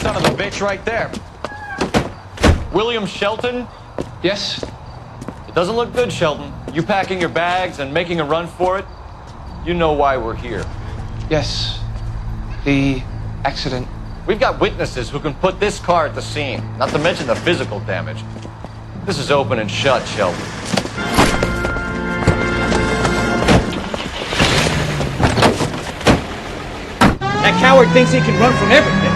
son of a bitch right there. William Shelton? Yes? It doesn't look good, Shelton. You packing your bags and making a run for it? You know why we're here. Yes. The accident. We've got witnesses who can put this car at the scene, not to mention the physical damage. This is open and shut, Shelton. That coward thinks he can run from everything.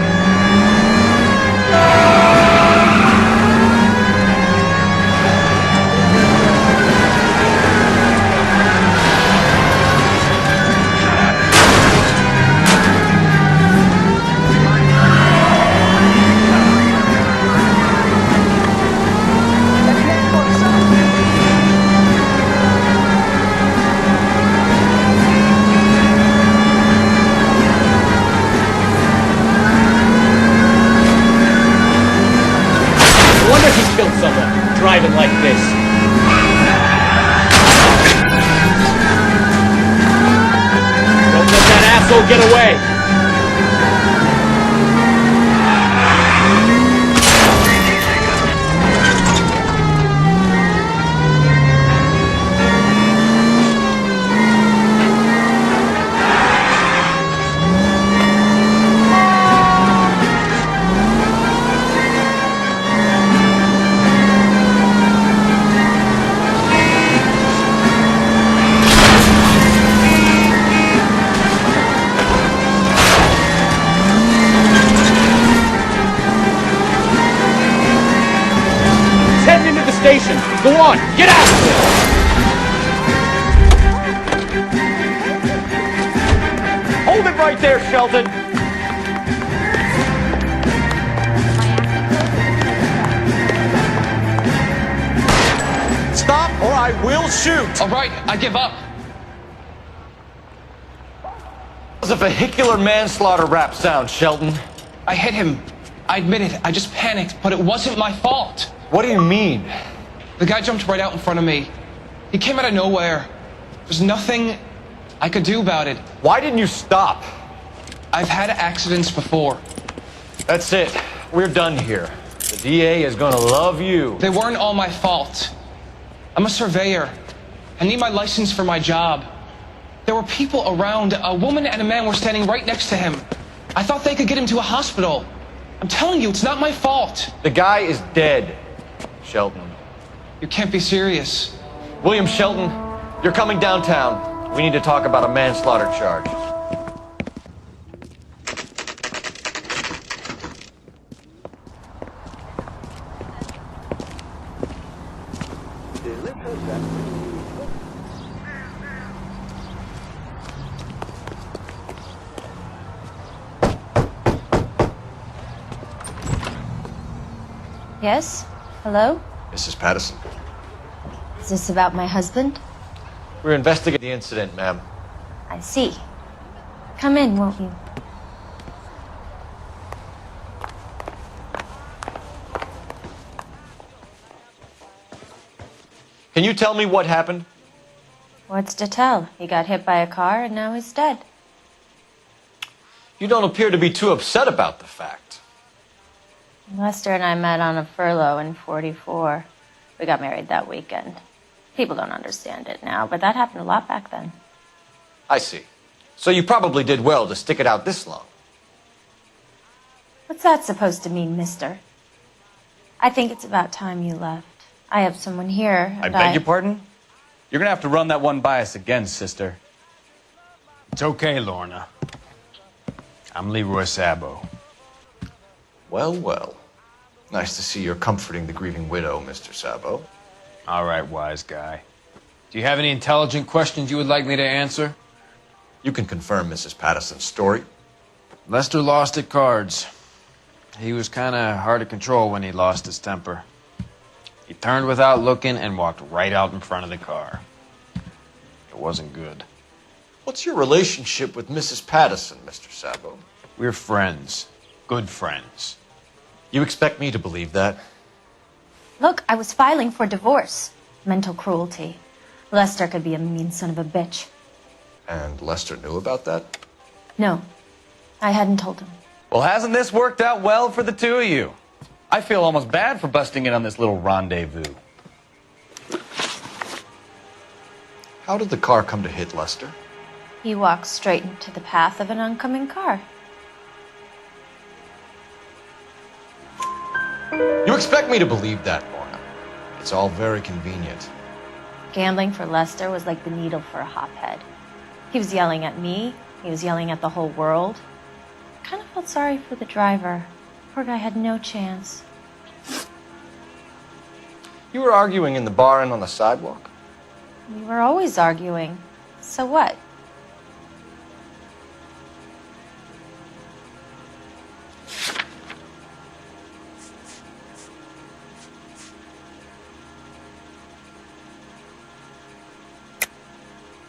Killed someone driving like this. Don't let that asshole get away. Station. Go on, get out of here! Hold it right there, Shelton! Stop or I will shoot! All right, I give up. It was a vehicular manslaughter rap sound, Shelton. I hit him. I admit it. I just panicked, but it wasn't my fault. What do you mean? The guy jumped right out in front of me. He came out of nowhere. There's nothing I could do about it. Why didn't you stop? I've had accidents before. That's it. We're done here. The DA is gonna love you. They weren't all my fault. I'm a surveyor. I need my license for my job. There were people around. A woman and a man were standing right next to him. I thought they could get him to a hospital. I'm telling you, it's not my fault. The guy is dead, Shelton. You can't be serious. William Shelton, you're coming downtown. We need to talk about a manslaughter charge. Yes? Hello? Mrs. Patterson. Is this about my husband? We're investigating the incident, ma'am. I see. Come in, won't you? Can you tell me what happened? What's to tell? He got hit by a car and now he's dead. You don't appear to be too upset about the fact. Lester and I met on a furlough in '44. We got married that weekend. People don't understand it now, but that happened a lot back then. I see. So you probably did well to stick it out this long. What's that supposed to mean, mister? I think it's about time you left. I have someone here. I beg your pardon? You're gonna have to run that one by us again, sister. It's okay, Lorna. I'm Leroy Sabo. Well, well. Nice to see you're comforting the grieving widow, Mr. Sabo. All right, wise guy. Do you have any intelligent questions you would like me to answer? You can confirm Mrs. Patterson's story. Lester lost at cards. He was kind of hard to control when he lost his temper. He turned without looking and walked right out in front of the car. It wasn't good. What's your relationship with Mrs. Patterson, Mr. Sabo? We're friends. Good friends. You expect me to believe that? Look, I was filing for divorce. Mental cruelty. Lester could be a mean son of a bitch. And Lester knew about that? No, I hadn't told him. Well, hasn't this worked out well for the two of you? I feel almost bad for busting in on this little rendezvous. How did the car come to hit Lester? He walked straight into the path of an oncoming car. You expect me to believe that, Lorna? It's all very convenient. Gambling for Lester was like the needle for a hophead. He was yelling at me. He was yelling at the whole world. I kind of felt sorry for the driver. Poor guy had no chance. You were arguing in the bar and on the sidewalk? We were always arguing. So what?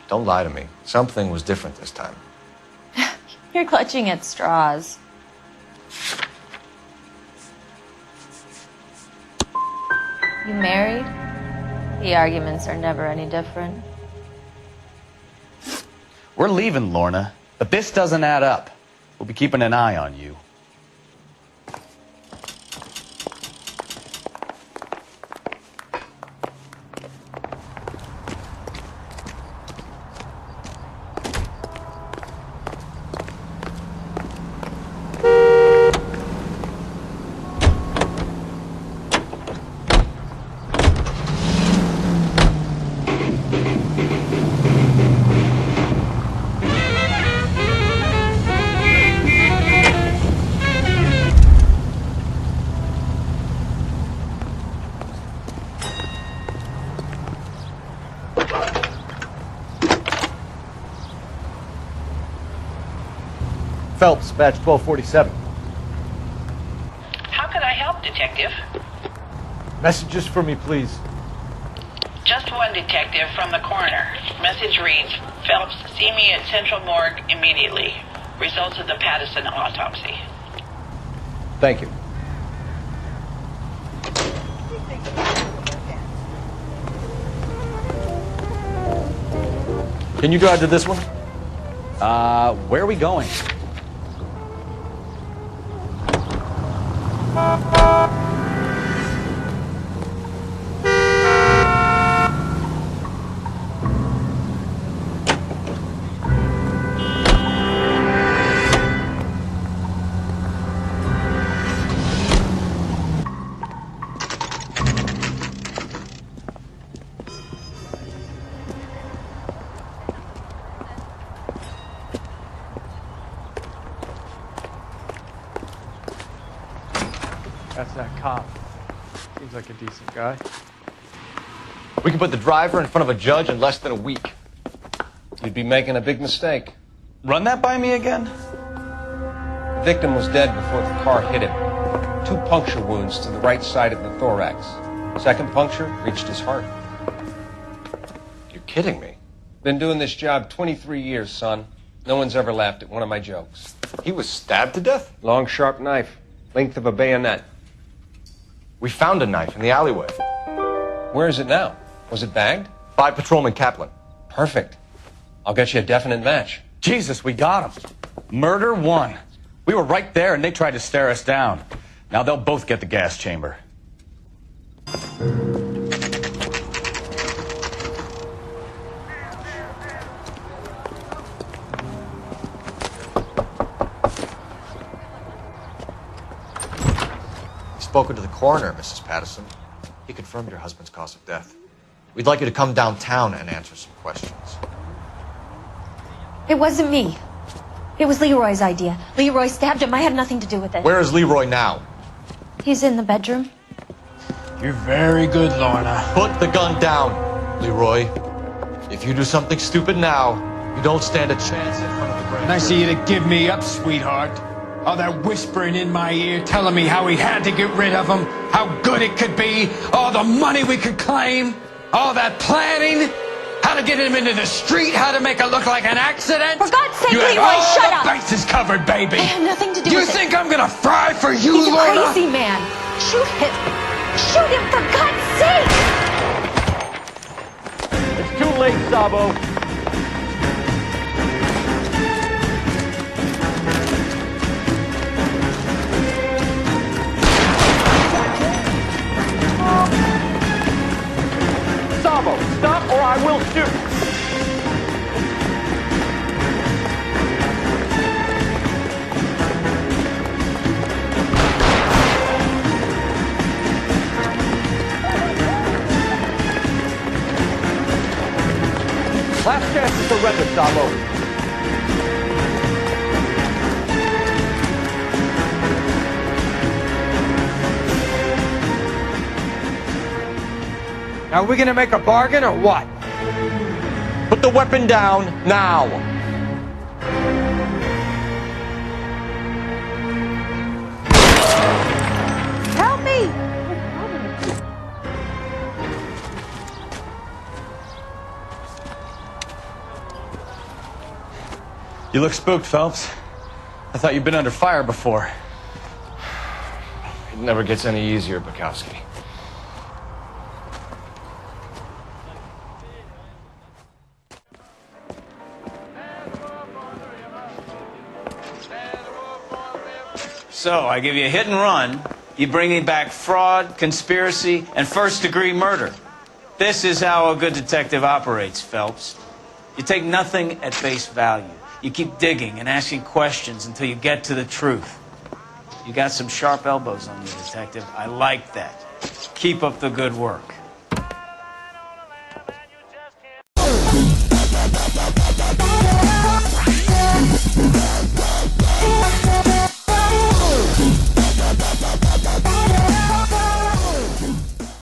Don't lie to me. Something was different this time. You're clutching at straws. You married? The arguments are never any different. We're leaving, Lorna, but this doesn't add up. We'll be keeping an eye on you. Phelps, badge 1247. How can I help, Detective? Messages for me, please. Just one detective from the coroner. Message reads, Phelps, see me at Central Morgue immediately. Results of the Pattison autopsy. Thank you. Can you drive to this one? Where are we going? That's that cop. Seems like a decent guy. We can put the driver in front of a judge in less than a week. You'd be making a big mistake. Run that by me again? The victim was dead before the car hit him. 2 puncture wounds to the right side of the thorax. Second puncture reached his heart. You're kidding me. Been doing this job 23 years, son. No one's ever laughed at one of my jokes. He was stabbed to death? Long, sharp knife. Length of a bayonet. We found a knife in the alleyway. Where is it now? Was it bagged? By Patrolman Kaplan. Perfect. I'll get you a definite match. Jesus, we got him. Murder 1. We were right there and they tried to stare us down. Now they'll both get the gas chamber. Spoken to the coroner, Mrs. Pattison. He confirmed your husband's cause of death. We'd like you to come downtown and answer some questions. It wasn't me. It was Leroy's idea. Leroy stabbed him. I had nothing to do with it. Where is Leroy now? He's in the bedroom. You're very good, Lorna. Put the gun down, Leroy. If you do something stupid now, you don't stand a chance in front of the grand Nice of jury. you to give me up, sweetheart. All that whispering in my ear, telling me how we had to get rid of him, how good it could be, all the money we could claim, all that planning, how to get him into the street, how to make it look like an accident. For God's sake, You had Leroy, all shut the up. bases covered, baby. I had nothing to do You with it. think I'm gonna fry for you, He's a Lorna? crazy man. Shoot him. Shoot him, for God's sake. It's too late, Sabo. record, Sabo. Now, are we gonna make a bargain or what? Put the weapon down now. Help me! You look spooked, Phelps. I thought you'd been under fire before. It never gets any easier, Bukowski. So, I give you a hit and run. You bring me back fraud, conspiracy, and first-degree murder. This is how a good detective operates, Phelps. You take nothing at face value. You keep digging and asking questions until you get to the truth. You got some sharp elbows on you, detective. I like that. Keep up the good work.